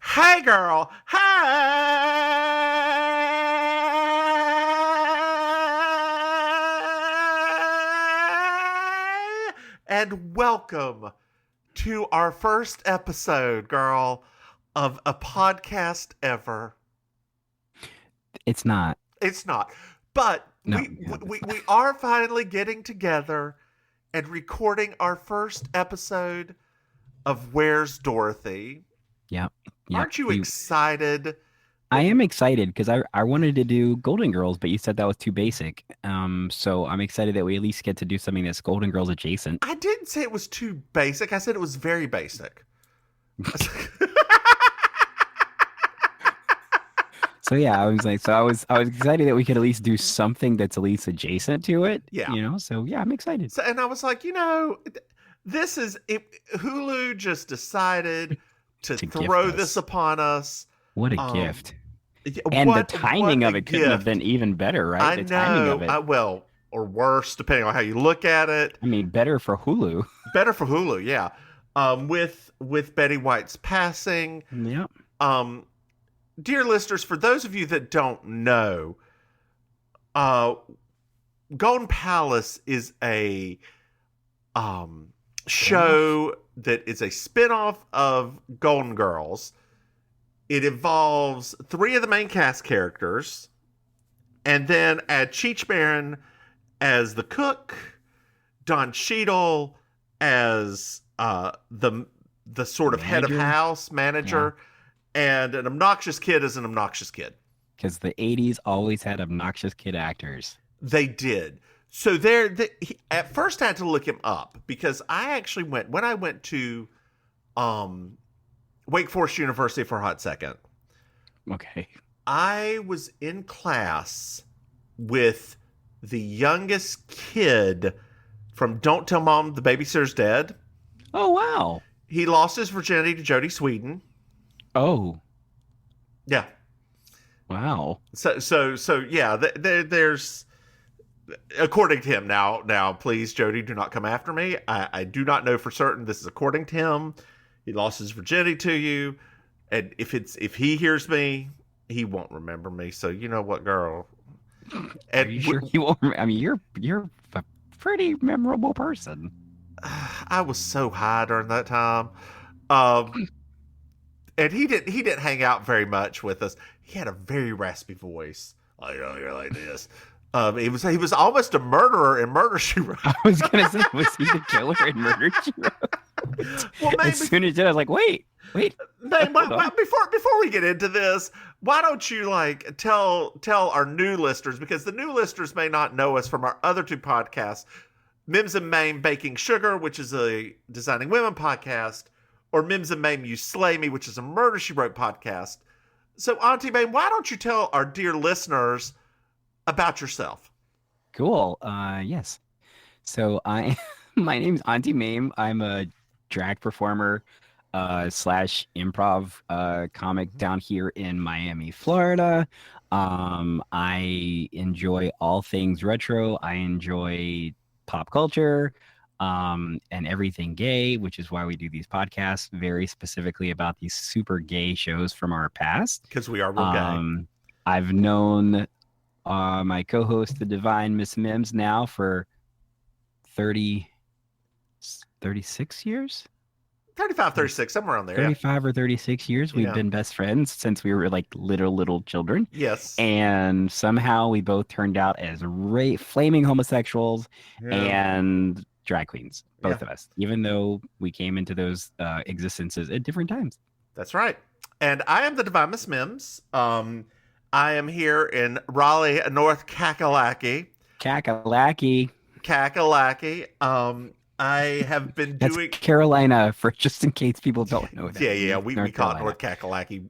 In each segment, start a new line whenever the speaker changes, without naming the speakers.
Hey, girl. Hey. And welcome to our first episode, girl, of a podcast ever.
It's not.
It's not. But
No,
we are finally getting together and recording our first episode of Where's Dorothy?
Yep.
Aren't you excited?
I am excited because I wanted to do Golden Girls, but you said that was too basic. So I'm excited that we at least get to do something that's Golden Girls adjacent.
I didn't say it was too basic. I said it was very basic.
So yeah, I was excited that we could at least do something that's at least adjacent to it.
Yeah.
So yeah, I'm excited.
So, and I was like, this is Hulu just decided to throw this upon us.
What a gift.
And
the timing of it couldn't have been even better, right?
I
the
know.
Timing of it.
Well, or worse, depending on how you look at it.
I mean, better for Hulu.
Better for Hulu, yeah. With Betty White's passing.
Yep.
Dear listeners, for those of you that don't know, Golden Palace is a show that is a spinoff of Golden Girls. It involves three of the main cast characters, and then add Cheech Marin as the cook, Don Cheadle as the sort of head of house manager, and an obnoxious kid as an obnoxious kid.
Because the 80s always had obnoxious kid actors.
They did. So at first I had to look him up because I actually when I went to Wake Forest University for a hot second.
Okay.
I was in class with the youngest kid from Don't Tell Mom the Babysitter's Dead.
Oh, wow.
He lost his virginity to Jodie Sweetin.
Oh.
Yeah.
Wow.
So yeah, there's, according to him now, please, Jodie, do not come after me. I do not know for certain. This is according to him. He lost his virginity to you. And if he hears me, he won't remember me. So you know what, girl?
And are you sure he won't? I mean, you're a pretty memorable person.
I was so high during that time. And he didn't hang out very much with us. He had a very raspy voice. Oh, you're like this. He was almost a murderer in Murder, She Wrote.
I was gonna say, was he the killer in Murder, She Wrote? Well, maybe, as soon as it did, I was like, wait.
Before we get into this, why don't you tell our new listeners, because the new listeners may not know us from our other two podcasts, Mims and Maim Baking Sugar, which is a Designing Women podcast, or Mims and Maim You Slay Me, which is a Murder, She Wrote podcast. So, Auntie Maim, why don't you tell our dear listeners about yourself?
Cool. Yes. So my name's Auntie Maim. I'm a drag performer / improv comic down here in Miami, Florida. I enjoy all things retro. I enjoy pop culture and everything gay, which is why we do these podcasts very specifically about these super gay shows from our past.
Because we are real gay.
I've known my co-host, the Divine Miss Mims, now for 36 years?
35, 36, somewhere around there.
35 or 36 years. We've been best friends since we were like little children.
Yes.
And somehow we both turned out as flaming homosexuals and drag queens, both of us, even though we came into those existences at different times.
That's right. And I am the Divine Miss Mims. I am here in Raleigh, North Kakalaki.
Kakalaki.
I have been doing
Carolina, for just in case people don't know that.
Yeah. We call it North Kakalaki.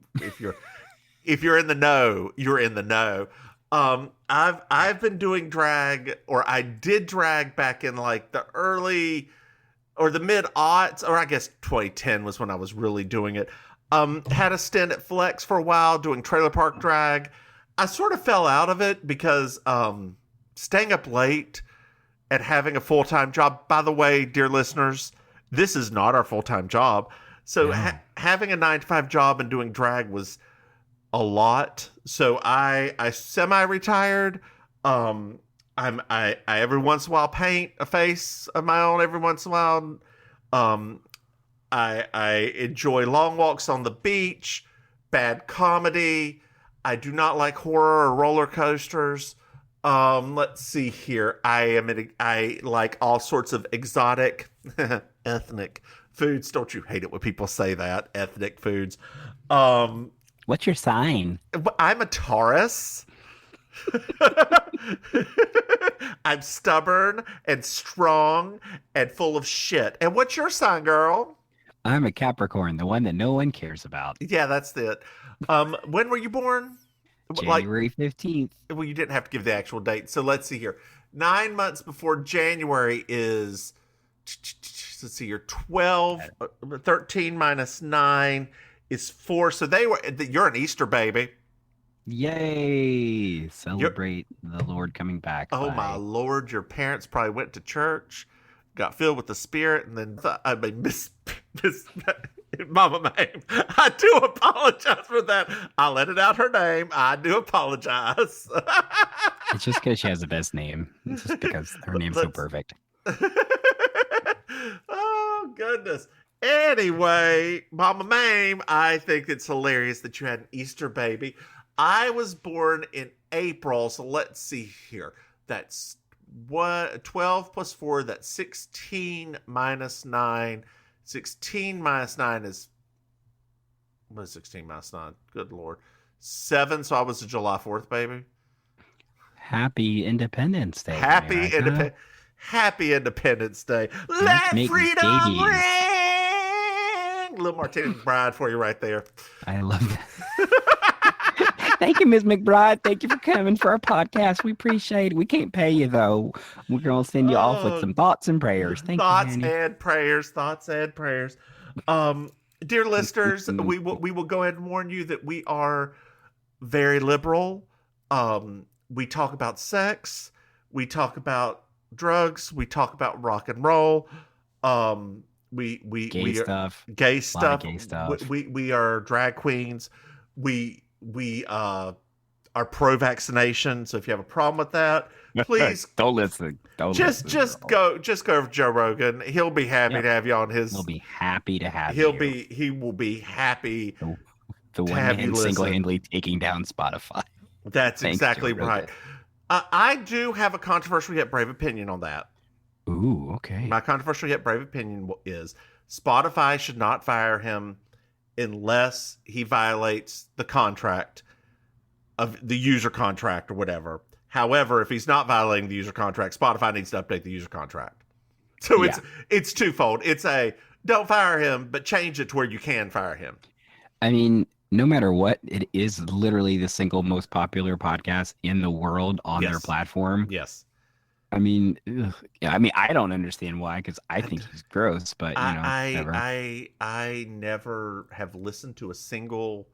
If you're in the know, you're in the know. I've been doing drag, or I did drag back in like the early or the mid-aughts, or I guess 2010 was when I was really doing it. Had a stint at Flex for a while doing trailer park drag. I sort of fell out of it because staying up late and having a full-time job. By the way, dear listeners, this is not our full-time job. So
No.
having a 9 to 5 job and doing drag was a lot. So I semi-retired. I every once in a while paint a face of my own. Every once in a while, I enjoy long walks on the beach, bad comedy. I do not like horror or roller coasters. Let's see here. I like all sorts of exotic, ethnic foods. Don't you hate it when people say that? Ethnic foods.
What's your sign?
I'm a Taurus. I'm stubborn and strong and full of shit. And what's your sign, girl?
I'm a Capricorn, the one that no one cares about.
Yeah, that's it. When were you born?
January 15th.
Well, you didn't have to give the actual date. So let's see here. 9 months before January is, let's see here, 12, 13 minus 9 is 4. So you're an Easter baby.
Yay! Celebrate the Lord coming back.
Oh my Lord, your parents probably went to church, got filled with the Spirit, and then Miss Mama Maim. I do apologize for that. I let it out her name. I do apologize.
It's just because she has the best name. It's just because her name's so perfect.
Oh, goodness. Anyway, Mama Maim, I think it's hilarious that you had an Easter baby. I was born in April, so let's see here. That's 12 plus 4, that's 16 minus 9. 16 minus 9 is, what is 16 minus 9? Good Lord. 7, so I was a July 4th baby.
Happy Independence Day.
Happy Independence Day. Let freedom ring! Little Martina McBride for you right there.
I love that. Thank you, Ms. McBride. Thank you for coming for our podcast. We appreciate it. We can't pay you, though. We're going to send you off with some thoughts and prayers. Thank you,
Thoughts and prayers. Dear listeners, we will go ahead and warn you that we are very liberal. We talk about sex. We talk about drugs. We talk about rock and roll. Gay stuff. We are drag queens. We are pro-vaccination. So if you have a problem with that, please
don't listen.
Just go over to Joe Rogan. He'll be happy to have you on his.
He'll be happy to have you.
He will be happy.
The one man single-handedly taking down Spotify.
That's exactly right. I do have a controversial yet brave opinion on that.
Ooh, okay.
My controversial yet brave opinion is Spotify should not fire him unless he violates the contract of the user contract or whatever. However, if he's not violating the user contract, Spotify needs to update the user contract. So it's twofold. It's don't fire him, but change it to where you can fire him.
I mean, no matter what, it is literally the single most popular podcast in the world on their platform.
Yes.
I mean, I don't understand why, because I think he's gross, but
I never have listened to a single.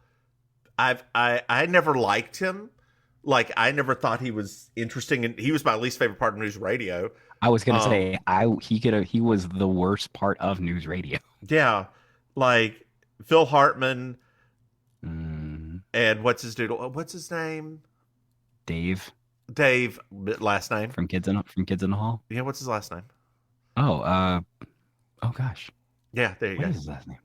I never liked him. Like, I never thought he was interesting, and he was my least favorite part of news radio.
I was gonna say he was the worst part of news radio. Yeah,
like Phil Hartman, and what's his name?
Dave,
last name
from Kids in the Hall.
Yeah, what's his last name?
Oh gosh.
Yeah, there you go.
What is his last name?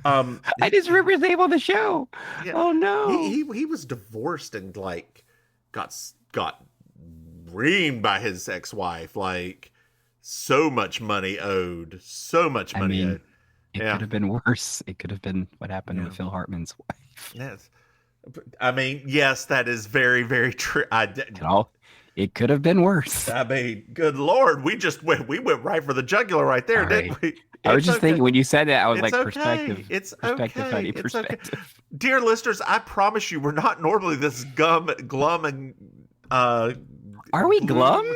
I just remember his name on the show. Yeah. Oh no.
He was divorced and got reamed by his ex-wife. Like, so much money owed. It
could have been worse. It could have been what happened with Phil Hartman's wife.
Yes. I mean, yes, that is very, very true.
It could have been worse.
I mean, good Lord, we went right for the jugular right there, didn't we?
I was just thinking when you said that, I was like,
perspective. It's
perspective,
okay.
Honey, perspective.
Okay. Dear listeners, I promise you, we're not normally this glum and
are we glum?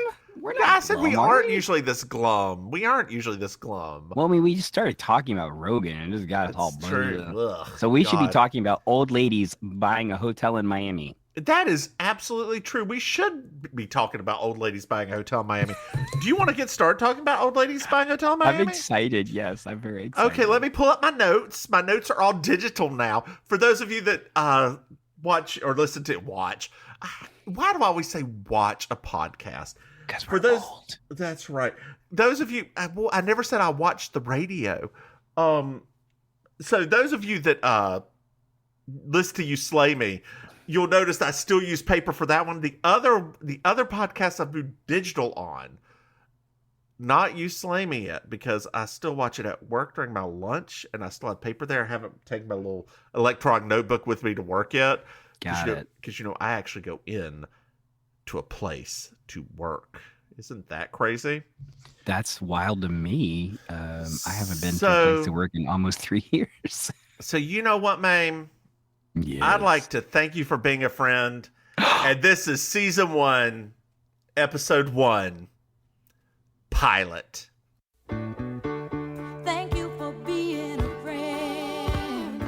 We're not.
I said we aren't usually this glum. We aren't usually this glum.
Well, I mean, we just started talking about Rogan and just got us all
true.
So we should be talking about old ladies buying a hotel in Miami.
That is absolutely true. We should be talking about old ladies buying a hotel in Miami. Do you want to get started talking about old ladies buying a hotel in Miami?
I'm excited. Yes, I'm very excited.
Okay, let me pull up my notes. My notes are all digital now. For those of you that watch or listen to watch, why do I always say watch a podcast?
Because we're old.
That's right. Those of you, I never said I watched the radio. So those of you that listen to You Slay Me, you'll notice I still use paper for that one. The other podcasts I've moved digital on, not You Slay Me yet, because I still watch it at work during my lunch, and I still have paper there. I haven't taken my little electronic notebook with me to work yet.
Got it.
Because I actually go in to a place to work. Isn't that crazy?
That's wild to me. I haven't been to a place to work in almost 3 years.
So you know what, Maim?
Yes.
I'd like to thank you for being a friend. And this is season 1, episode 1, pilot.
Thank you for being a friend.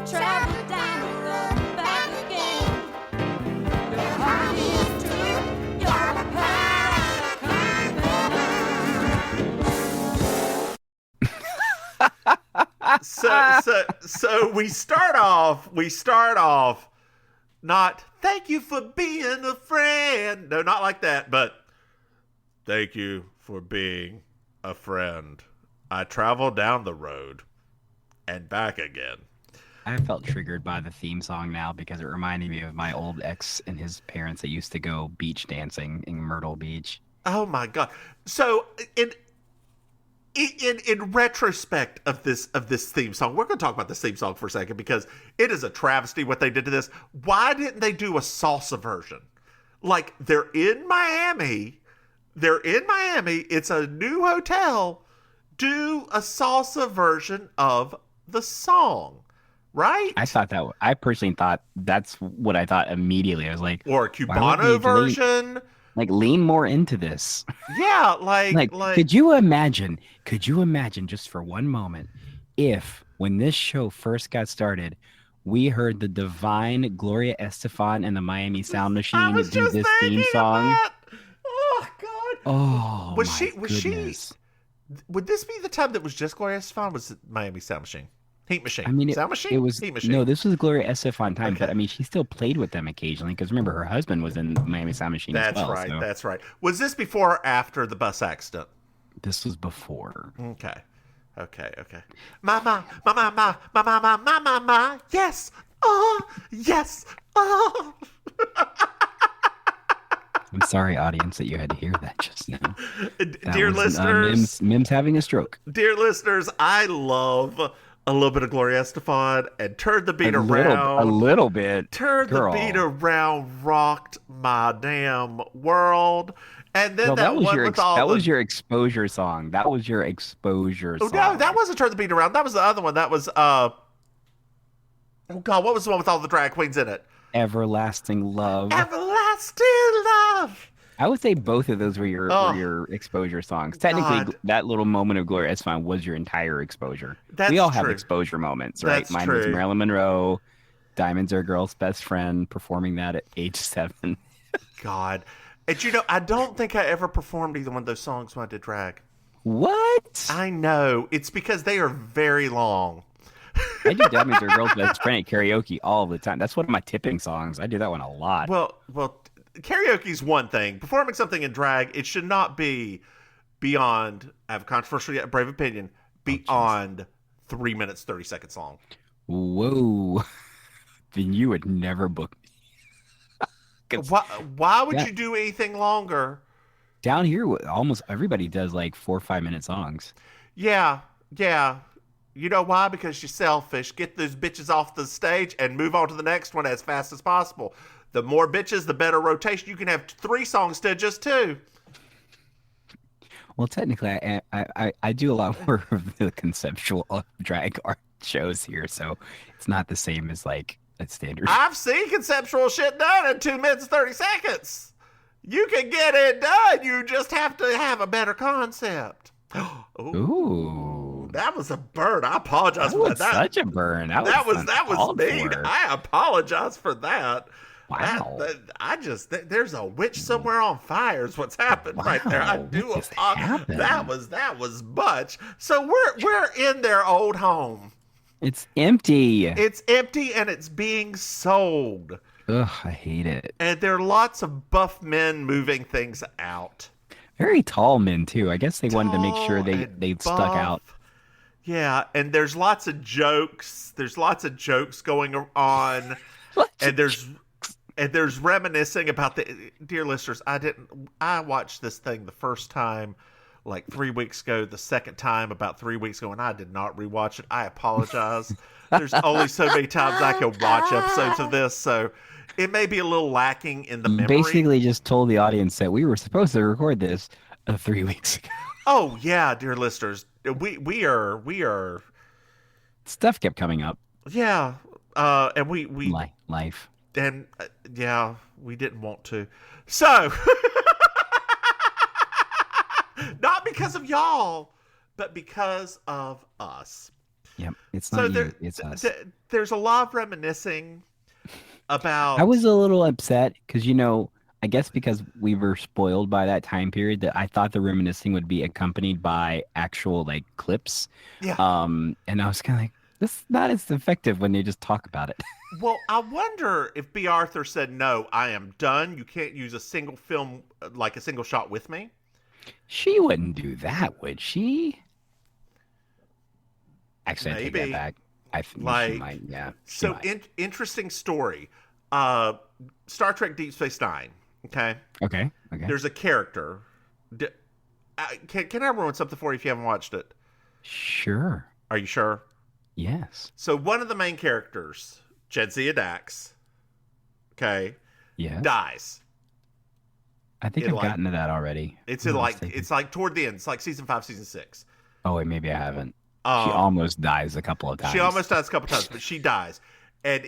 Travel down the road and back again. Your heart is true. You're a
So we start off not thank you for being a friend. No, not like that, but thank you for being a friend. I travel down the road and back again.
I felt triggered by the theme song now because it reminded me of my old ex and his parents that used to go beach dancing in Myrtle Beach.
Oh my God. So in retrospect of this theme song, we're going to talk about this theme song for a second because it is a travesty what they did to this. Why didn't they do a salsa version? Like, they're in Miami. It's a new hotel. Do a salsa version of the song, right?
I personally thought that's what I thought immediately. I was like,
or a Cubano version.
Lean more into this.
Yeah, like
could you imagine just for one moment if when this show first got started, we heard the divine Gloria Estefan and the Miami Sound Machine do this theme song?
That. Oh God.
Oh,
was
my
she
goodness.
Would this be the time that was just Gloria Estefan? Was it Miami Sound Machine? Heat Machine.
I mean,
Sound Machine?
It was
Heat Machine.
No, this was Gloria Estefan time,
Okay.
but I mean, she still played with them occasionally because remember, her husband was in Miami Sound Machine.
That's
as well,
right.
so.
That's right. Was this before or after the bus accident?
This was before.
Okay. Mama. Yes. Oh, yes. Oh.
I'm sorry, audience, that you had to hear that just now.
Dear listeners,
Mims having a stroke.
Dear listeners, I love a little bit of Gloria Estefan and Turn the Beat Around.
A little bit.
Turn the Beat Around rocked my damn world. And then
that was your exposure song. That was your exposure song.
No, that wasn't Turn the Beat Around. That was the other one. That was oh God, what was the one with all the drag queens in it?
Everlasting Love.
Everlasting Love.
I would say both of those were your exposure songs. Technically,
God.
that little moment of Gloria Estefan was your entire exposure.
That's
we all
true.
have exposure moments, right?
That's
Mine
true.
was Marilyn Monroe, Diamonds Are a Girl's Best Friend, performing that at age 7.
God. And I don't think I ever performed either one of those songs when I did drag.
What?
I know. It's because they are very long.
I do Diamonds Are a Girl's Best Friend at karaoke all the time. That's one of my tipping songs. I do that one a lot.
Well, karaoke's one thing. Performing something in drag, it should not be beyond, I have a controversial yet brave opinion, beyond 3 minutes, 30 seconds long.
Whoa. Then you would never book me.
Why would you do anything longer?
Down here, almost everybody does like 4 or 5 minute songs.
Yeah. You know why? Because you're selfish. Get those bitches off the stage and move on to the next one as fast as possible. The more bitches, the better rotation. You can have 3 songs to just 2.
Well, technically, I do a lot more of the conceptual drag art shows here, so it's not the same as like a standard.
I've seen conceptual shit done in 2 minutes, 30 seconds. You can get it done. You just have to have a better concept.
Ooh.
That was a burn. I apologize
That
for
was
that.
such a burn. That was
That was mean.
for.
I apologize for that.
Wow.
There's a witch somewhere on fire is what's happened right there. I
Wow,
do
what just
apologize.
happened?
That was much. So we're in their old home.
It's empty.
It's empty and it's being sold.
Ugh, I hate it.
And there are lots of buff men moving things out.
Very tall men too. I guess they wanted to make sure
Tall and
they stuck out.
buff. Yeah, and there's lots of jokes. There's lots of jokes going on. And there's reminiscing about dear listeners, I watched this thing the first time like 3 weeks ago, the second time about 3 weeks ago, and I did not rewatch it. I apologize. There's only so many times I can watch episodes of this, so it may be a little lacking in the memory.
Basically just told the audience that we were supposed to record this 3 weeks ago.
Oh yeah, dear listeners. We are
Stuff kept coming up.
yeah. And we
Life.
and yeah, we didn't want to. So not because of y'all, but because of us.
Yep. It's
So
not you. It's us.
There's a lot of reminiscing about.
I was a little upset because, I guess because we were spoiled by that time period that I thought the reminiscing would be accompanied by actual like clips.
Yeah.
And I was kind of like, this is not as effective when they just talk about it.
Well, I wonder if B. Arthur said, no, I am done. You can't use a single film, like a single shot with me.
She wouldn't do that, would she? Actually, I take
Maybe.
that back. I think
Like,
she might. Yeah. she
So
might.
interesting story. Star Trek Deep Space Nine. Okay.
Okay.
There's a character. Can I ruin something for you if you haven't watched it?
Sure.
Are you sure?
Yes.
So one of the main characters, Jadzia Dax, okay,
Yes.
dies.
I think
It,
I've
like-
gotten to that already.
It's
I'm
in
not
like
mistaken.
it's like toward the end. It's like season 5, season 6.
Oh wait, maybe I haven't. She
Um,
almost dies a couple of times.
She almost dies a couple times, but she dies, and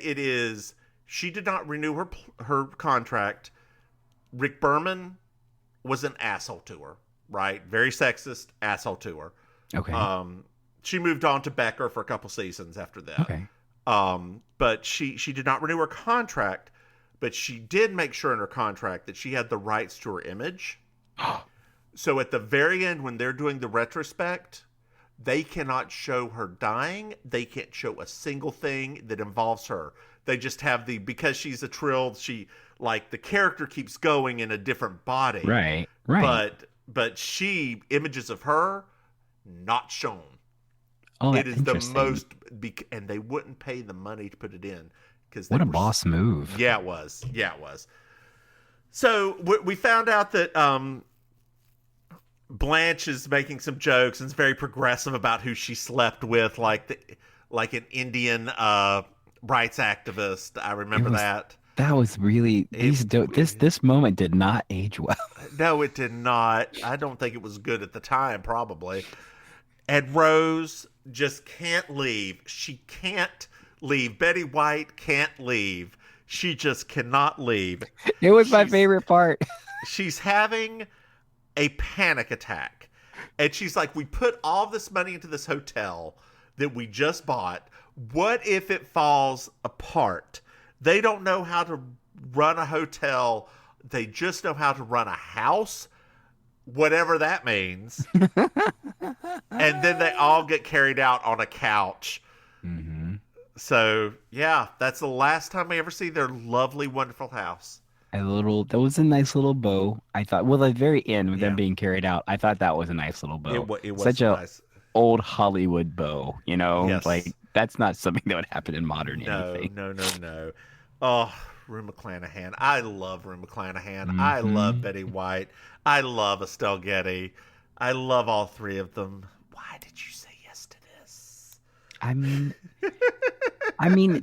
she did not renew her contract. Rick Berman was an asshole to her, right? Very sexist asshole to her.
Okay.
She moved on to Becker for a couple seasons after that.
Okay.
But she did not renew her contract, but she did make sure in her contract that she had the rights to her image. So at the very end, when they're doing the retrospect, they cannot show her dying. They can't show a single thing that involves her. They just have because she's a trill, the character keeps going in a different body.
Right.
But images of her, not shown.
Oh,
It
that's
is the
interesting.
most, and they wouldn't pay the money to put it in because
What a boss move.
Yeah, it was. So we found out that Blanche is making some jokes and is very progressive about who she slept with, like an Indian rights activist. I remember that.
That was really this moment did not age well.
No, it did not. I don't think it was good at the time, probably. And Rose just can't leave. She can't leave. Betty White can't leave. She just cannot leave.
It was my favorite part.
She's having a panic attack. And she's like, we put all this money into this hotel that we just bought. What if it falls apart? They don't know how to run a hotel. They just know how to run a house, whatever that means. And then they all get carried out on a couch.
Mm-hmm.
So, yeah, that's the last time we ever see their lovely, wonderful house.
That was a nice little bow. I thought, well, at the very end with
Yeah.
them being carried out, I thought that was a nice little bow.
It was
Such a
nice.
old Hollywood bow,
Yes.
like that's not something that would happen in modern anything.
No. Oh, Rue McClanahan. I love Rue McClanahan. I love Betty White. I love Estelle Getty. I love all three of them. Why did you say yes to this?
I mean,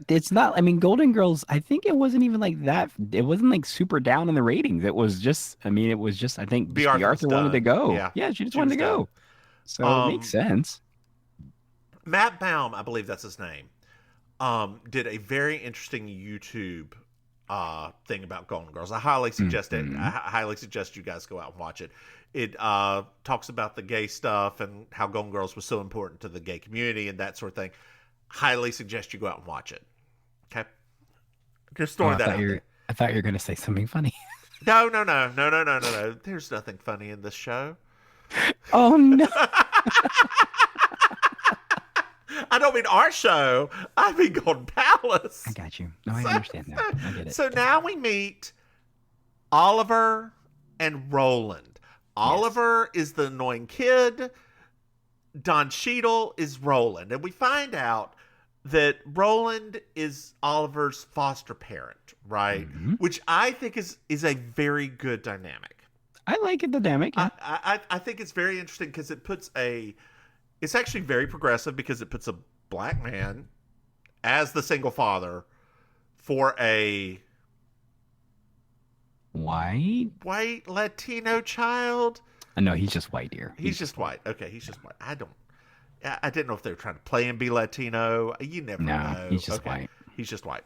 it's not. I mean, Golden Girls. I think it wasn't even like that. It wasn't like super down in the ratings. It was just. I mean, it was just. I think
B.
Arthur
Arthur's
wanted to
done.
go.
Yeah.
She just
She
wanted to
was
go.
done.
So it makes sense.
Matt Baum, I believe that's his name, did a very interesting YouTube thing about Golden Girls. I highly suggest it. I highly suggest you guys go out and watch it. It talks about the gay stuff and how Golden Girls was so important to the gay community and that sort of thing. Highly suggest you go out and watch it. Okay? Just throwing that out there.
I thought you were going to say something funny.
No. There's nothing funny in this show.
Oh, no.
I don't mean our show. I mean Golden Palace.
I got you. No, I understand now. I get it.
So now we meet Oliver and Roland. Oliver is the annoying kid. Don Cheadle is Roland. And we find out that Roland is Oliver's foster parent, right? Mm-hmm. Which I think is a very good dynamic.
I like it, the dynamic. Yeah.
I think it's very interesting because it puts it's actually very progressive because it puts a black man as the single father for a white Latino child.
No, he's just white, dear.
He's just white. Okay, he's just white. I didn't know if they were trying to play him be Latino. You never know.
No, he's just white.
He's just white.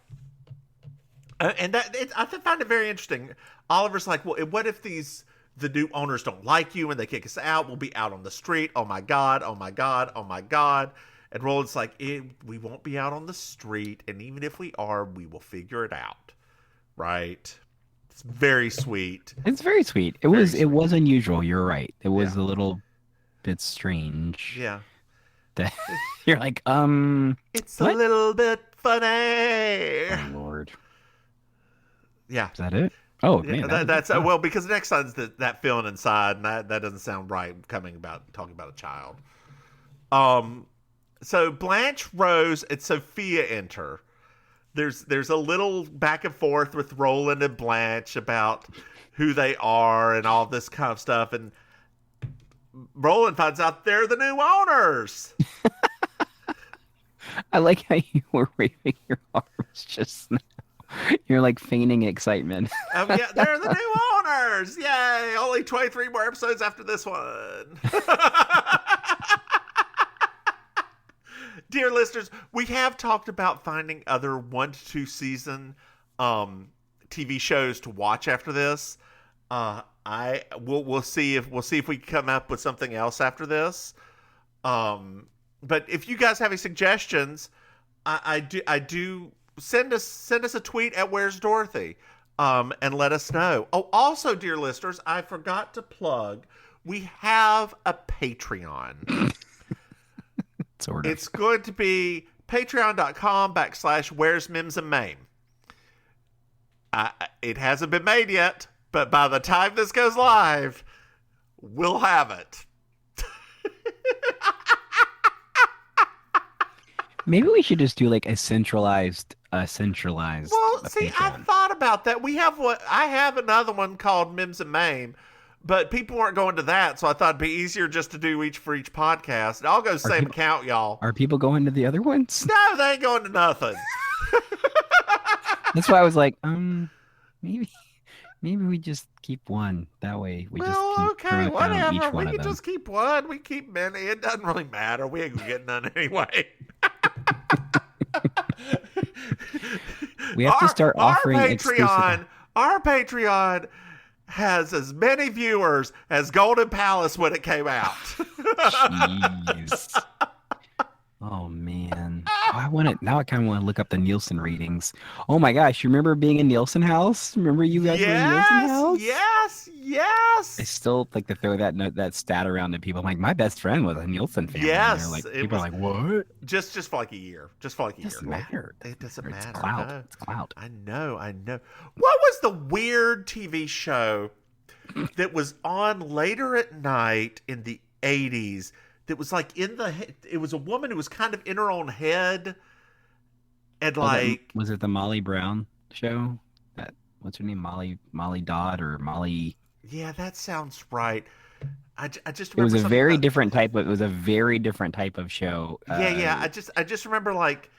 And I find it very interesting. Oliver's like, well, what if the new owners don't like you and they kick us out? We'll be out on the street. Oh my God. Oh my God. Oh my God. And Roland's like, we won't be out on the street. And even if we are, we will figure it out. Right? It's very sweet.
It's very sweet. It was unusual. You're right. It was a little bit strange.
Yeah.
That you're like,
it's what? A little bit funny.
Oh, Lord.
Yeah.
Is that it? Oh, man.
That's well, because the next side's that feeling inside, and that doesn't sound right talking about a child. So Blanche, Rose, and Sophia enter. There's a little back and forth with Roland and Blanche about who they are and all this kind of stuff, and Roland finds out they're the new owners.
I like how you were waving your arms just now. You're like feigning excitement.
Yeah, they're the new owners. Yay! Only 23 more episodes after this one. Dear listeners, we have talked about finding other 1 to 2 season TV shows to watch after this. We'll see if we can come up with something else after this. But if you guys have any suggestions, I do send us a tweet at Where's Dorothy, and let us know. Oh, also, dear listeners, I forgot to plug. We have a Patreon.
Sort of.
It's going to be patreon.com/Where's Mims and Maim. It hasn't been made yet, but by the time this goes live, we'll have it.
Maybe we should just do like a centralized.
Well, see, I thought about that. I have another one called Mims and Maim, but people weren't going to that, so I thought it'd be easier just to do for each podcast. I'll go same account, y'all.
Are people going to the other ones?
No, they ain't going to nothing.
That's why I was like, maybe we just keep one. That way we just keep
whatever.
Each one
we can just keep one. We keep many. It doesn't really matter. We ain't gonna get none anyway.
We have to start offering exclusive.
Our Patreon has as many viewers as Golden Palace when it came out.
Jeez. Oh man. I kind of want to look up the Nielsen ratings. Oh my gosh, you remember being in Nielsen House? Remember you guys were in Nielsen House?
Yes.
I still like to throw that stat around to people. I'm like, my best friend was a Nielsen fan.
Yes.
Like, people are like, what?
Just for like a year. It doesn't
matter.
It doesn't matter.
It's clout. It's clout.
I know. What was the weird TV show that was on later at night in the 80s? That was like it was a woman who was kind of in her own head, and
was it the Molly Brown show? What's her name? Molly Dodd or Molly?
Yeah, that sounds right. I just
remember it was a very different type of show.
Yeah. I just remember like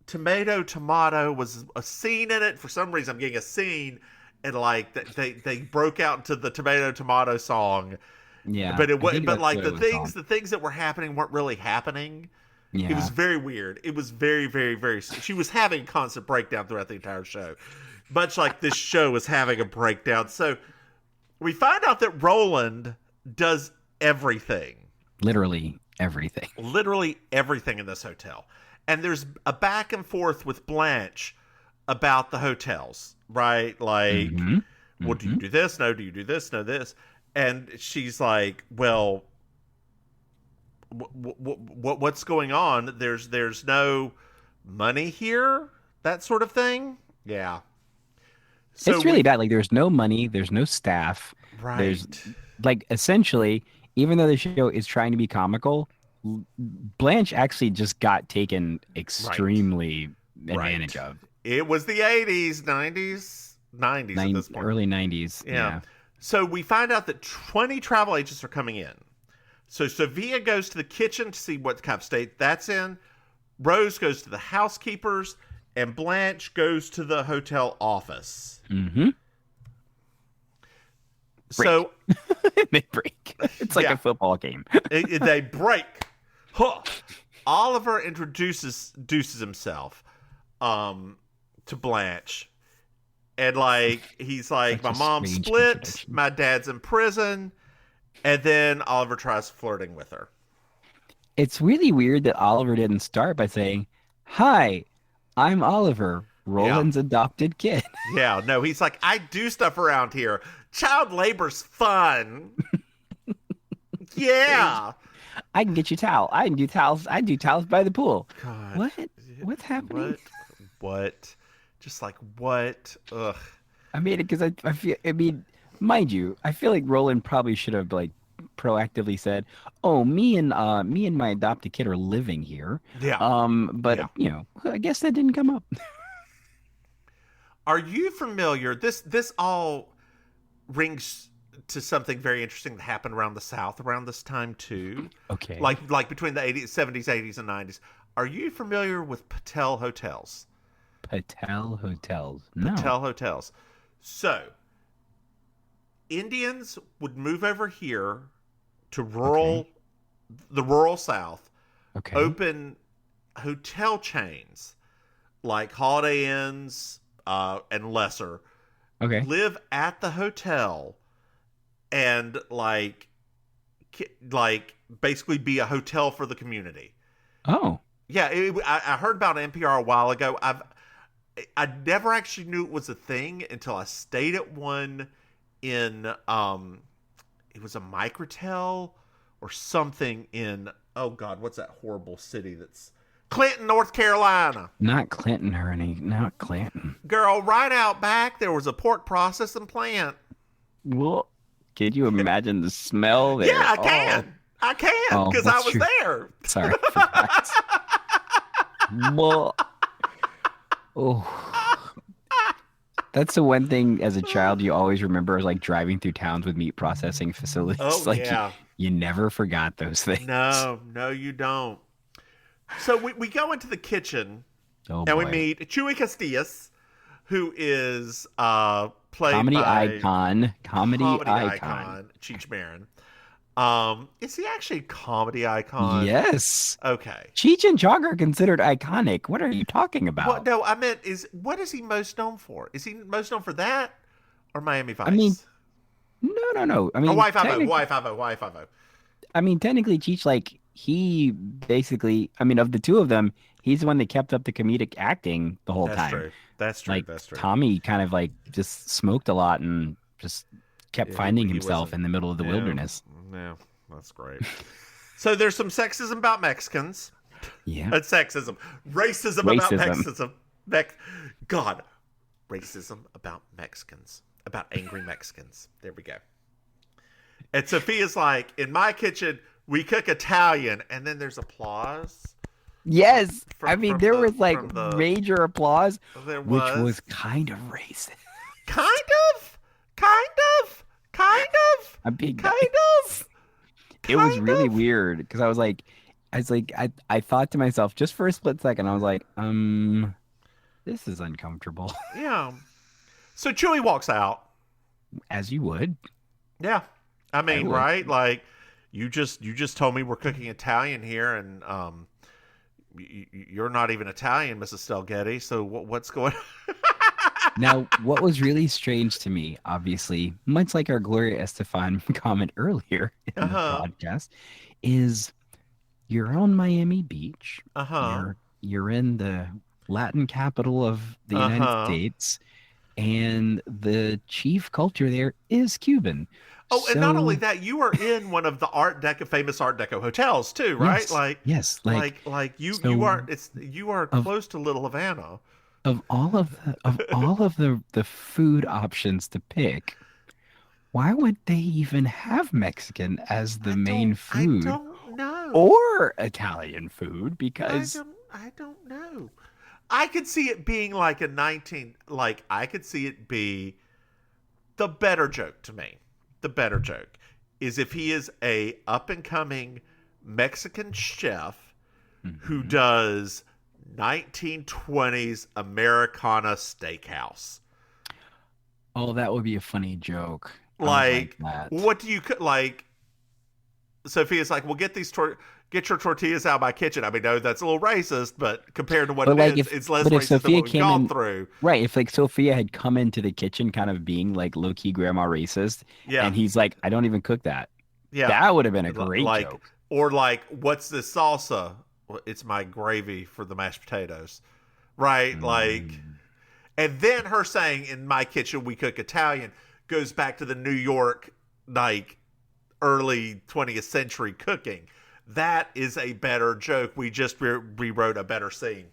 tomato was a scene in it. For some reason, I'm getting a scene, and like they broke out into the tomato song.
Yeah,
but the things that were happening weren't really happening.
Yeah.
It was very weird. It was very, very, very. She was having a constant breakdown throughout the entire show, much like this show was having a breakdown. So we find out that Roland does everything.
Literally everything.
Literally everything in this hotel. And there's a back and forth with Blanche about the hotels, right? Like, well, do you do this? No. Do you do this? No, this. And she's like, well, what's going on? There's no money here, that sort of thing. Yeah. So
it's really bad. Like, there's no money, there's no staff.
Right.
There's, like, essentially, even though the show is trying to be comical, Blanche actually just got taken extremely advantage of.
It was the 80s, 90s at this point.
Early 90s. Yeah.
So we find out that 20 travel agents are coming in. So Sophia goes to the kitchen to see what kind of state that's in. Rose goes to the housekeepers, and Blanche goes to the hotel office. So
they break. It's like a football game.
They break. Huh. Oliver introduces himself to Blanche. And like he's like, my mom split, my dad's in prison, and then Oliver tries flirting with her.
It's really weird that Oliver didn't start by saying, "Hi, I'm Oliver, Roland's adopted kid."
Yeah, no, he's like, I do stuff around here. Child labor's fun. Yeah.
I can get you towel. I can do towels. I do towels by the pool.
God.
What? What's happening?
What? Just like what? Ugh.
I made it because I feel. I mean, mind you, I feel like Roland probably should have like proactively said, "Oh, me and my adopted kid are living here."
Yeah.
But you know, I guess that didn't come up.
Are you familiar? This all rings to something very interesting that happened around the South around this time too.
Okay.
Like between the 80s, 70s, 80s, and 90s. Are you familiar with Patel hotels?
Patel hotels. No.
Patel hotels. So, Indians would move over here to the rural South, open hotel chains like Holiday Inns and lesser, live at the hotel and like basically be a hotel for the community.
Oh.
Yeah, I heard about NPR a while ago. I never actually knew it was a thing until I stayed at one in it was a Microtel or something in, oh God, what's that horrible city that's Clinton, North Carolina.
Not Clinton, Ernie. Not Clinton.
Girl, right out back there was a pork processing plant.
Well, could you imagine the smell there?
Yeah, I can because I was there.
Sorry. Well, that's the one thing as a child you always remember is like driving through towns with meat processing facilities.
Oh,
like
yeah.
You never forgot those things.
No, you don't. So we go into the kitchen and we meet Chuy Castillas, who is played
comedy
by
icon,
Cheech Marin. Is he actually a comedy icon?
Yes.
Okay.
Cheech and Chong are considered iconic. What are you talking about?
Well, no, I meant what is he most known for? Is he most known for that or Miami Vice?
I mean, no. I mean,
Y50.
I mean, technically, Cheech, like, he basically, I mean, of the two of them, he's the one that kept up the comedic acting the whole time.
That's true.
Like,
That's true.
Tommy kind of like just smoked a lot and just kept finding himself in the middle of the wilderness.
Yeah, that's great. So there's some sexism about Mexicans.
Yeah.
That's sexism. Racism about Mexicans. God. Racism about Mexicans. About angry Mexicans. There we go. And Sophia's like, in my kitchen, we cook Italian. And then there's applause.
Yes. There was major applause, which was kind of racist.
Kind of.
It was really weird because I thought to myself just for a split second, I was like, this is uncomfortable.
Yeah. So Chewy walks out.
As you would.
Yeah. I mean, right? Like you just told me we're cooking Italian here, and you're not even Italian, Mrs. Stelghetti. So what's going on?
Now, what was really strange to me, obviously, much like our Gloria Estefan comment earlier in the broadcast, is you're on Miami Beach. You're in the Latin capital of the United States, and the chief culture there is Cuban.
Oh, and not only that, you are in one of the famous Art Deco hotels too, right?
Yes,
you are close to Little Havana.
Of all of the food options to pick, why would they even have Mexican as the main food?
I don't know.
Or Italian food, because
I don't know. I could see it being like I could see it be the better joke to me. The better joke is if he is a up and coming Mexican chef who does 1920s Americana steakhouse.
Oh, that would be a funny joke.
Like what do you like? Sophia's like, well, get your tortillas out of my kitchen. I mean, no, that's a little racist, but compared to what it is, it's less racist than what we've gone through.
Right. If like Sophia had come into the kitchen kind of being like low-key grandma racist, and he's like, I don't even cook that. Yeah. That would have been a great joke.
Or like, what's this salsa? Well, it's my gravy for the mashed potatoes. Right? Like, and then her saying, in my kitchen, we cook Italian, goes back to the New York, like, early 20th century cooking. That is a better joke. We just rewrote a better scene.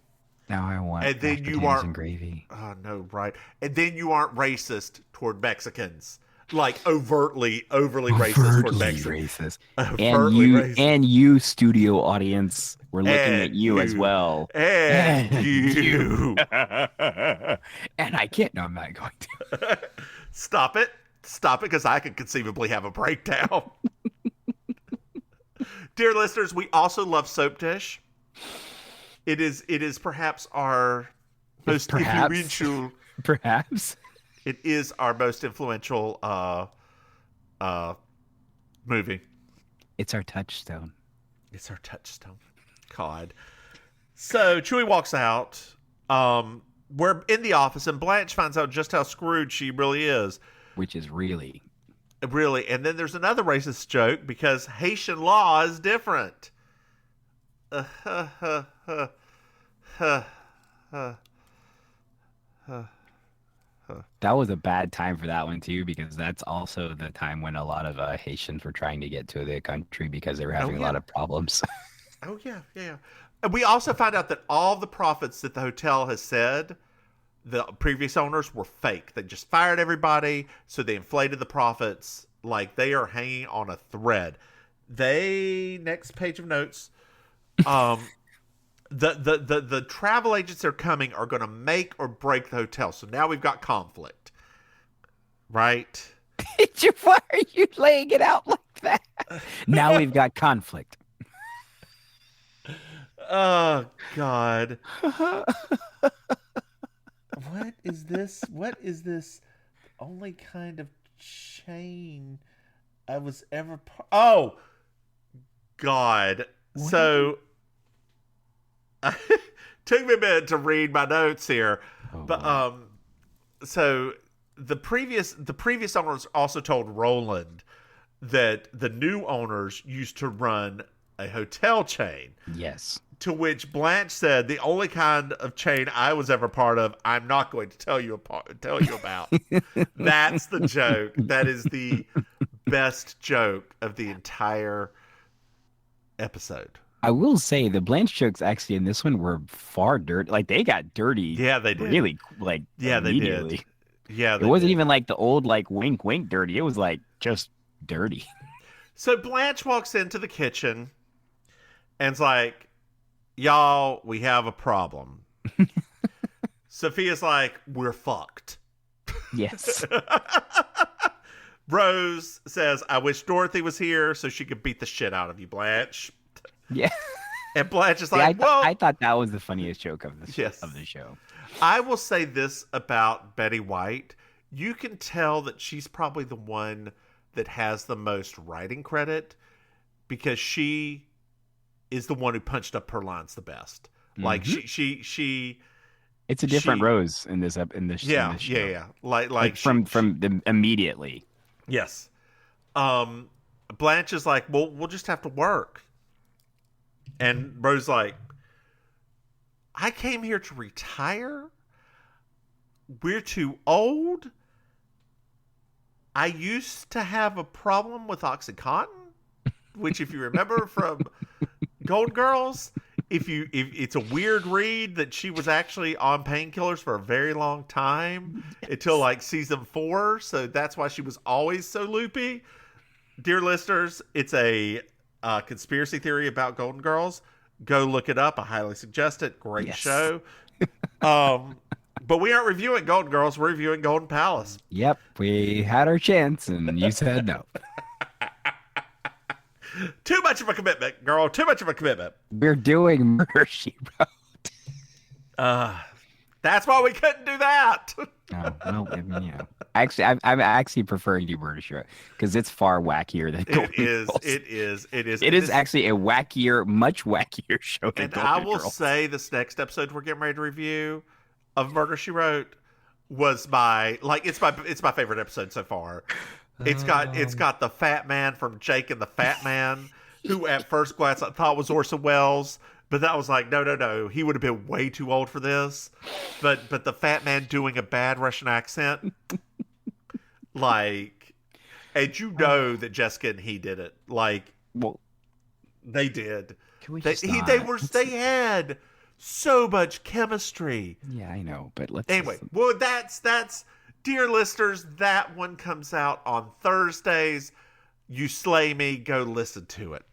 Now I want
and then you aren't
and gravy.
Oh no, right. And then you aren't racist toward Mexicans. Like overtly racist toward Mexicans.
And you studio audience, we're looking at you as well.
And you.
And I can't. No, I'm not going to.
Stop it, because I could conceivably have a breakdown. Dear listeners, we also love Soap Dish. It is perhaps our most influential.
Perhaps
it is our most influential movie.
It's our touchstone.
It's our touchstone. God. So Chewie walks out. We're in the office, and Blanche finds out just how screwed she really is.
Which is really.
And then there's another racist joke because Haitian law is different.
That was a bad time for that one too, because that's also the time when a lot of Haitians were trying to get to the country because they were having a lot of problems.
Oh yeah. And we also find out that all the profits that the hotel has said the previous owners were fake. They just fired everybody, so they inflated the profits. Like they are hanging on a thread. Next page of notes. The travel agents that are coming are going to make or break the hotel. So now we've got conflict, right?
Why are you laying it out like that? Now we've got conflict.
Oh God. What is this? Only kind of chain I was ever Oh God. What? So took me a minute to read my notes here. So the previous owners also told Roland that the new owners used to run a hotel chain.
Yes.
To which Blanche said, the only kind of chain I was ever part of, I'm not going to tell you about. That's the joke. That is the best joke of the entire episode.
I will say the Blanche jokes actually in this one were far dirty. Like they got dirty.
Yeah, they did.
Really, like immediately.
They did. Yeah,
it wasn't even like the old like wink wink dirty. It was like just dirty.
So Blanche walks into the kitchen and's like, y'all, we have a problem. Sophia's like, we're fucked.
Yes.
Rose says, I wish Dorothy was here so she could beat the shit out of you, Blanche.
Yeah.
And Blanche is like, I
thought that was the funniest joke of the show.
I will say this about Betty White. You can tell that she's probably the one that has the most writing credit because she is the one who punched up her lines the best. Mm-hmm. Like she
It's a different Rose in this
Yeah,
show.
yeah.
Like from the immediately.
Yes. Blanche is like, well, we'll just have to work. And Rose like, I came here to retire. We're too old. I used to have a problem with OxyContin, which, if you remember from Golden Girls, if it's a weird read that she was actually on painkillers for a very long time until like season 4, so that's why she was always so loopy. Dear listeners, it's a conspiracy theory about Golden Girls. Go look it up. I highly suggest it. Great show. But we aren't reviewing Golden Girls. We're reviewing Golden Palace.
Yep, we had our chance, and you said no.
Too much of a commitment, girl. Too much of a commitment.
We're doing Murder, She Wrote.
That's why we couldn't do that.
Oh, well, I mean, yeah. Actually, I'm actually preferring to do Murder, She Wrote because it's far wackier than Golden Girls.
It is.
It is actually a wackier, much wackier show than Golden Girls.
And I will say this next episode we're getting ready to review of Murder, She Wrote was it's my favorite episode so far. It's got the fat man from Jake and the Fat Man, who at first glance I thought was Orson Welles, but that was like, no, he would have been way too old for this. But the fat man doing a bad Russian accent, like, and you know that Jessica and he did it. Like, well, they did.
Can we just
they had so much chemistry.
Yeah, I know, but let's
anyway. Well, that's dear listeners. That one comes out on Thursdays. You slay me. Go listen to it.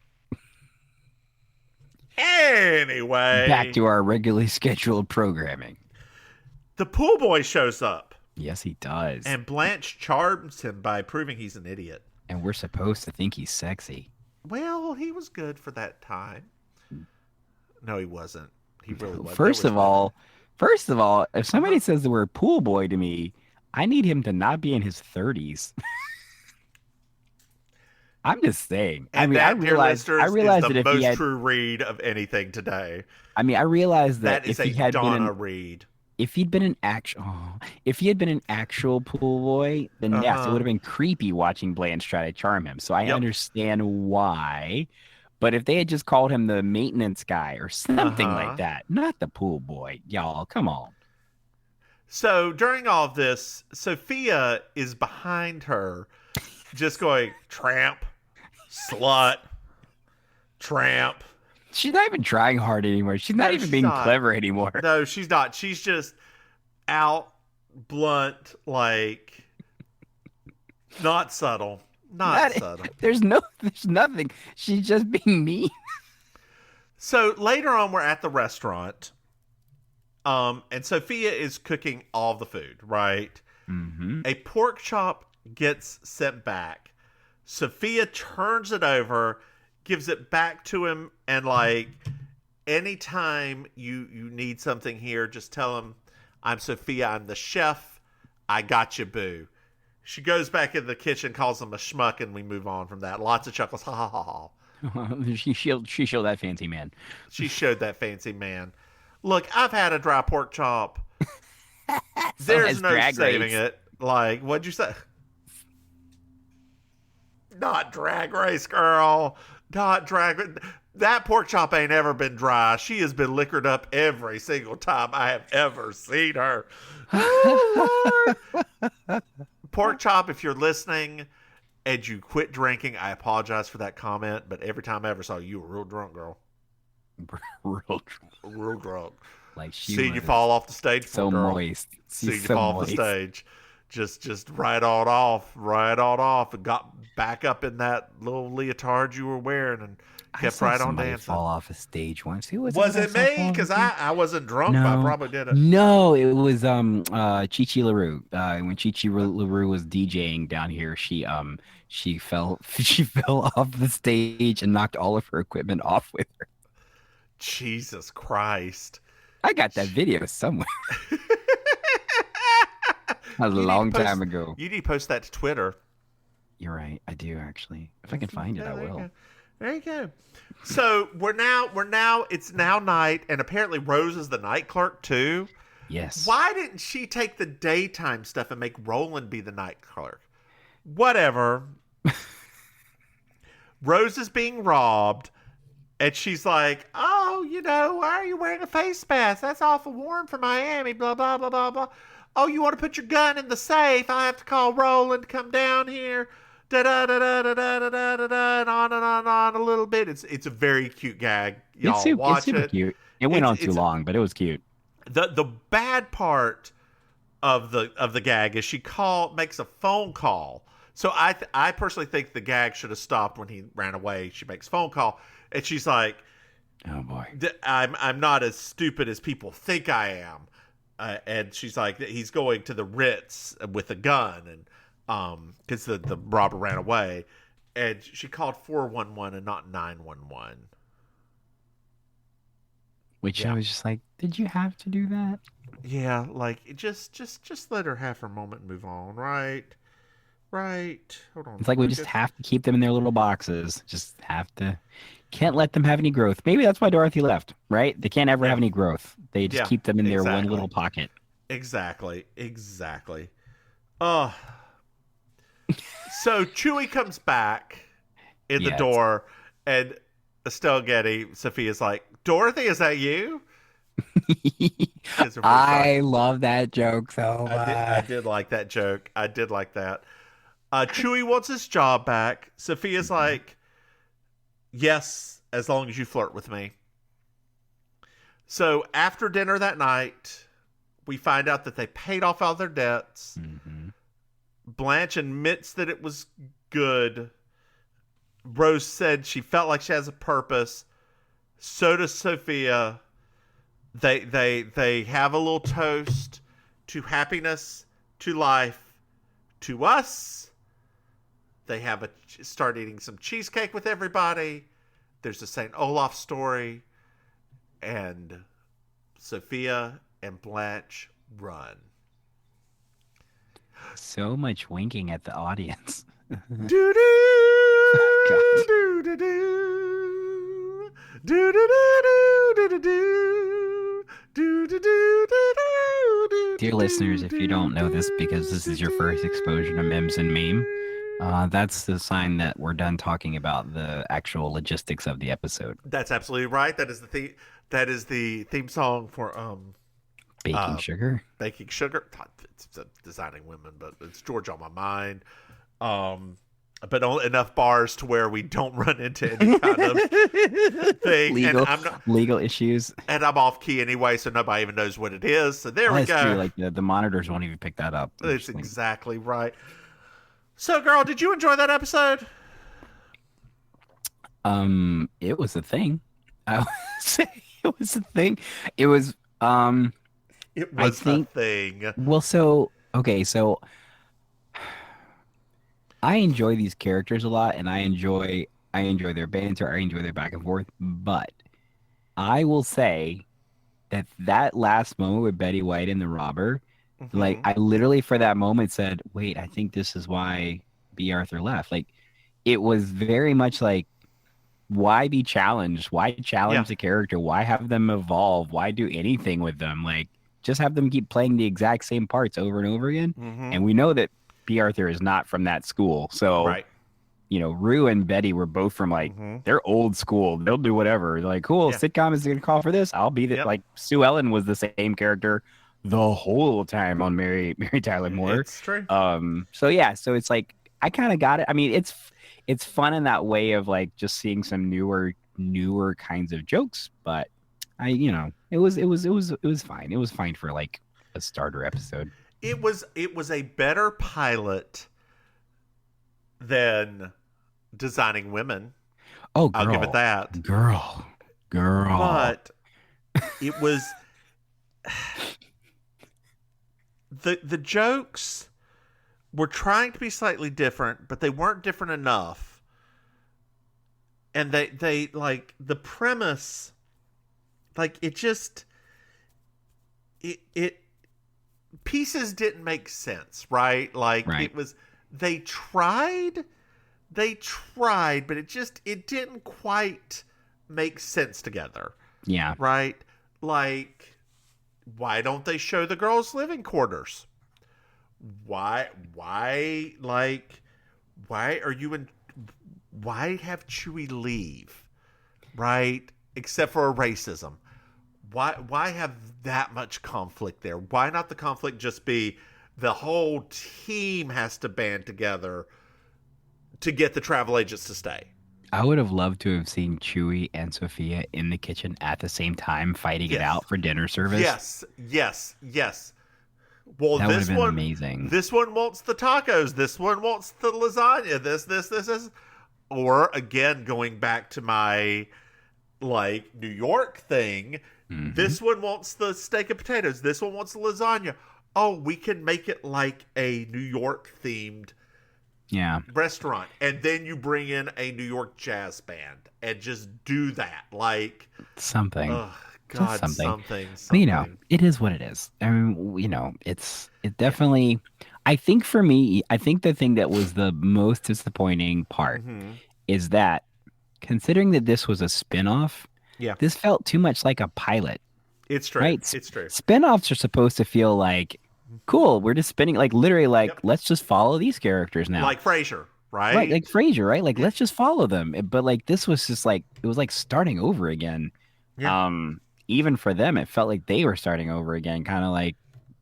Anyway,
back to our regularly scheduled programming.
The pool boy shows up.
Yes, he does.
And Blanche charms him by proving he's an idiot.
And we're supposed to think he's sexy.
Well, he was good for that time. No, he wasn't. He really wasn't.
First of all, if somebody says the word pool boy to me, I need him to not be in his 30s. I'm just saying.
And
I realize
is
that
the
if
most
he had
true read of anything today.
I mean, I realize that
is
if he had
Donna
been
read.
If he had been an actual pool boy, then yes, it would have been creepy watching Blanche try to charm him. So I understand why. But if they had just called him the maintenance guy or something like that, not the pool boy, y'all, come on.
So during all of this, Sophia is behind her, just going, tramp, slut, tramp.
She's not even trying hard anymore. She's not even being clever anymore.
No, she's not. She's just out, blunt, like, not subtle. Not subtle.
There's nothing. She's just being mean.
So later on, we're at the restaurant. And Sophia is cooking all the food, right?
Mm-hmm.
A pork chop gets sent back. Sophia turns it over, gives it back to him, and like, anytime you need something here, just tell him, I'm Sophia, I'm the chef. I got you, boo. She goes back in the kitchen, calls him a schmuck, and we move on from that. Lots of chuckles. Ha ha ha ha.
She showed that fancy man.
She showed that fancy man. Look, I've had a dry pork chop. There's no saving it. Like, what'd you say? Not Drag Race, girl. Not Drag. That pork chop ain't ever been dry. She has been liquored up every single time I have ever seen her. Oh, Lord. Pork chop, if you're listening and you quit drinking, I apologize for that comment, but every time I ever saw you, you were real drunk, girl. Real drunk.
Like she
seen you fall off the stage.
So
girl.
Moist.
Seen you fall off the stage. Just right on off, and got back up in that little leotard you were wearing, and kept right on dancing.
Fall off a stage once. Who was
it? Me? Because I wasn't drunk,
no.
but I probably did it.
No, it was Chi LaRue. When Chi LaRue was DJing down here, she fell off the stage and knocked all of her equipment off with her.
Jesus Christ!
I got that video somewhere. A long time ago.
You need to post that to Twitter.
You're right. I do actually. If I can find it, I will.
There you go. So we're now. It's now night, and apparently Rose is the night clerk too.
Yes.
Why didn't she take the daytime stuff and make Roland be the night clerk? Whatever. Rose is being robbed, and she's like, oh, why are you wearing a face mask? That's awful warm for Miami, blah, blah, blah, blah, blah. Oh, you want to put your gun in the safe? I have to call Roland to come down here. Da-da-da-da-da-da-da-da-da, and on a little bit. It's a very cute gag. Y'all watch
it's super cute. It went on too long, but it was cute.
The bad part of the gag is she makes a phone call. So I personally think the gag should have stopped when he ran away. She makes a phone call, and she's like,
"Oh boy,
I'm not as stupid as people think I am." And she's like, he's going to the Ritz with a gun, and because the robber ran away, and she called 411 and not 911.
Which I was just like, did you have to do that?
Yeah, like just let her have her moment and move on, right? Right. Hold on.
It's like we just have to keep them in their little boxes. Just have to. Can't let them have any growth. Maybe that's why Dorothy left, right? They can't ever have any growth. They just keep them in their one little pocket.
Exactly. Oh. So Chewie comes back in the door, and Estelle Getty, Sophia's like, Dorothy, is that you?
I love that joke so much.
I did like that joke. I did like that. Chewie wants his job back. Sophia's like, yes, as long as you flirt with me. So after dinner that night, we find out that they paid off all their debts. Mm-hmm. Blanche admits that it was good. Rose said she felt like she has a purpose. So does Sophia. They have a little toast to happiness, to life, to us. They start eating some cheesecake with everybody. There's a St. Olaf story, and Sophia and Blanche run.
So much winking at the audience.
Do do do do do do do do do do.
Dear listeners, if you don't know this because this is your first exposure to Mims and Meme, that's the sign that we're done talking about the actual logistics of the episode.
That's absolutely right. That is the theme. That is the theme song for
Baking Sugar.
Baking Sugar. It's Designing Women, but it's George on My Mind. But enough bars to where we don't run into any kind of thing.
Legal issues.
And I'm off key anyway, so nobody even knows what it is. So there we go. True.
Like the monitors won't even pick that up.
That's exactly right. So, girl, did you enjoy that episode?
It was a thing. I would say it was a thing. It was
It was a thing.
Well, so I enjoy these characters a lot, and I enjoy their banter. I enjoy their back and forth. But I will say that last moment with Betty White and the robber, like I literally for that moment said, "Wait, I think this is why B. Arthur left." Like it was very much like, why be challenged? Why challenge the character? Why have them evolve? Why do anything with them? Like just have them keep playing the exact same parts over and over again. And we know that B. Arthur is not from that school. So, Rue and Betty were both from they're old school. They'll do whatever. Like, cool, sitcom is going to call for this. I'll be the, like Sue Ellen was the same character the whole time on Mary Tyler Moore.
It's true.
So it's like, I kind of got it. I mean, it's fun in that way of like just seeing some newer kinds of jokes, but it was fine. It was fine for like a starter episode.
It was a better pilot than Designing Women.
Oh, girl.
I'll give it that.
Girl.
But it was the jokes were trying to be slightly different, but they weren't different enough. And they like the premise, like it pieces didn't make sense, right? Like it was, they tried, but it didn't quite make sense together.
Yeah.
Right? Like Why don't they show the girls' living quarters? Why like why are you in why have Chewie leave? Right? Except for racism. Why have that much conflict there? Why not the conflict just be the whole team has to band together to get the travel agents to stay?
I would have loved to have seen Chewie and Sophia in the kitchen at the same time fighting it
Yes.
out for dinner service.
Yes. Well,
That would
this
have been
one,
amazing.
This one wants the tacos. This one wants the lasagna. This. Or again, going back to my like New York thing, this one wants the steak and potatoes. This one wants the lasagna. Oh, we can make it like a New York themed restaurant, and then you bring in a New York jazz band and just do that. Like
something.
Oh, God,
Just
something.
You know, it is what it is. I mean, you know, it definitely. I think for me, I think the thing that was the most disappointing part is that, considering that this was a spin-off, this felt too much like a pilot.
It's true.
Right?
It's true.
Spin-offs are supposed to feel like, cool, we're just spinning, like literally, like let's just follow these characters now.
Like Frasier, right?
Right, like Frasier, right? Like let's just follow them. But like this was just like it was like starting over again.
Yeah.
Even for them, it felt like they were starting over again, kind of like,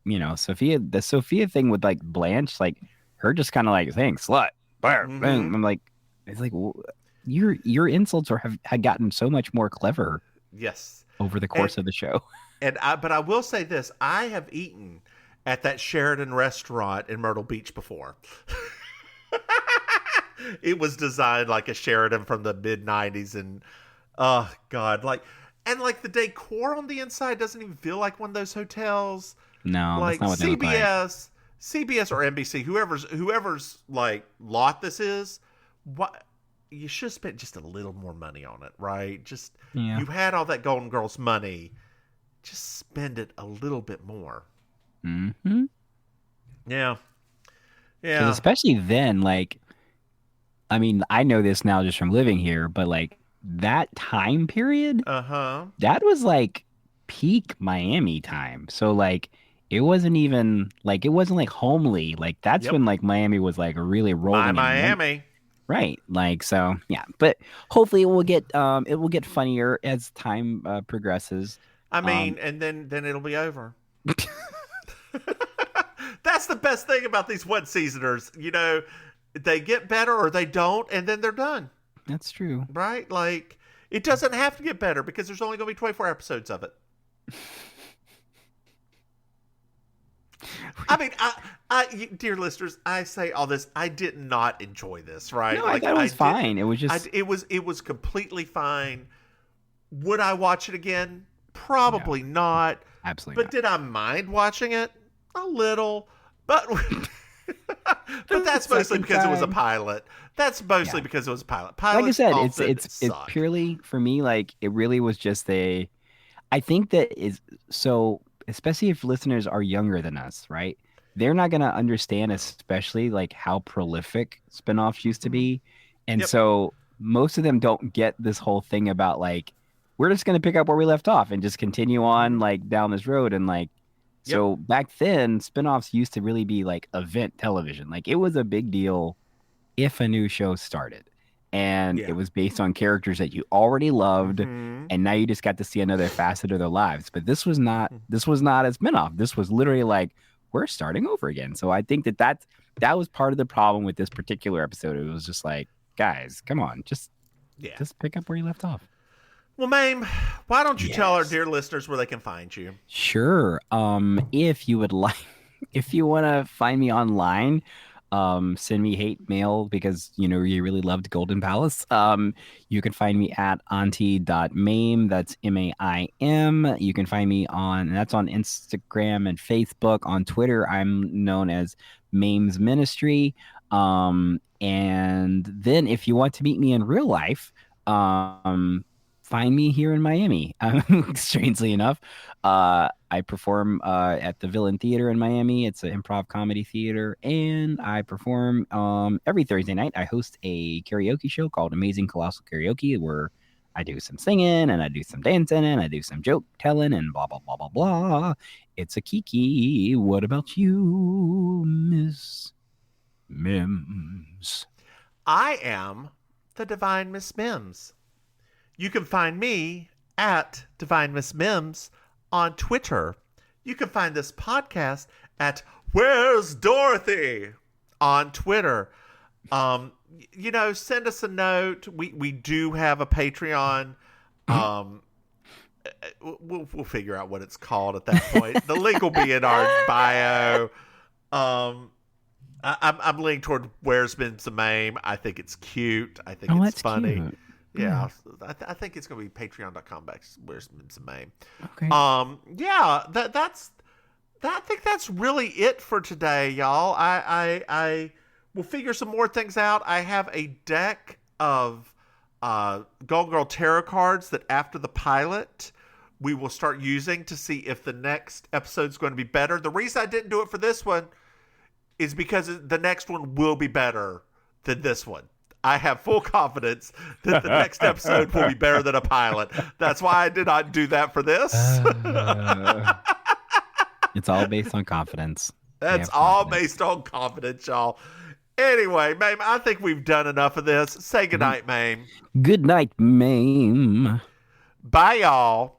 you know, the Sophia thing with like Blanche, like her just kind of like saying slut. Boom. I'm like, it's like your insults had gotten so much more clever.
Yes.
Over the course of the show.
But I will say this: I have eaten at that Sheridan restaurant in Myrtle Beach before. It was designed like a Sheridan from the mid '90s, and oh God, like the decor on the inside doesn't even feel like one of those hotels.
No,
like
that's not what they look like.
CBS or NBC, whoever's like lot this is, what you should have spent just a little more money on it, right? Just you had all that Golden Girls money, just spend it a little bit more. Yeah.
'Cause especially then, like, I mean, I know this now just from living here, but like that time period, that was like peak Miami time. So like it wasn't like homely. Like that's when like Miami was like really rolling.
Miami.
Right. Like, so yeah, but hopefully it will get funnier as time progresses.
I mean, and then it'll be over. That's the best thing about these one seasoners. You know, they get better or they don't, and then they're done.
That's true.
Right? Like, it doesn't have to get better because there's only going to be 24 episodes of it. I mean, I dear listeners, I say all this. I did not enjoy this, right?
No, like, I thought it was fine. It was just...
It was completely fine. Would I watch it again? Probably not.
Absolutely
But did I mind watching it? A little. But that's mostly because it was a pilot. That's mostly because it was a pilot.
Pilots, like I said, it's purely, for me, like, it really was just I think that is so... Especially if listeners are younger than us, right? They're not going to understand, especially like how prolific spinoffs used to be. And so most of them don't get this whole thing about like, we're just going to pick up where we left off and just continue on like down this road. And like, so back then spinoffs used to really be like event television. Like it was a big deal if a new show started. And it was based on characters that you already loved, and now you just got to see another facet of their lives. But this was not a spinoff. This was literally like, we're starting over again. So I think that was part of the problem with this particular episode. It was just like, guys, come on, just pick up where you left off.
Well, Maim, why don't you tell our dear listeners where they can find you?
Sure. If you would like, if you want to find me online, send me hate mail because, you know, you really loved Golden Palace. You can find me at auntie.maim. That's MAIM. You can find me that's on Instagram and Facebook. On Twitter, I'm known as Mims Ministry. And then if you want to meet me in real life, find me here in Miami. Strangely enough, I perform at the Villain Theater in Miami. It's an improv comedy theater, and I perform every Thursday night. I host a karaoke show called Amazing Colossal Karaoke, where I do some singing and I do some dancing and I do some joke telling and blah, blah, blah, blah, blah. It's a Kiki. What about you, Miss Mims?
I am the Divine Miss Mims. You can find me at Divine Miss Mims on Twitter. You can find this podcast at Where's Dorothy on Twitter. Send us a note. We do have a Patreon. We'll figure out what it's called at that point. The link will be in our bio. I'm leaning toward Where's Mims Maim. I think it's cute. I think it's funny. Cute. Yeah, I think it's going to be patreon.com/Where's Mims Maim.
Okay.
I think that's really it for today, y'all. I will figure some more things out. I have a deck of Golden Girl tarot cards that after the pilot we will start using to see if the next episode is going to be better. The reason I didn't do it for this one is because the next one will be better than this one. I have full confidence that the next episode will be better than a pilot. That's why I did not do that for this.
It's all based on confidence.
That's all based on confidence, y'all. Anyway, Maim, I think we've done enough of this. Say goodnight, Maim.
Good night, Maim.
Bye, y'all.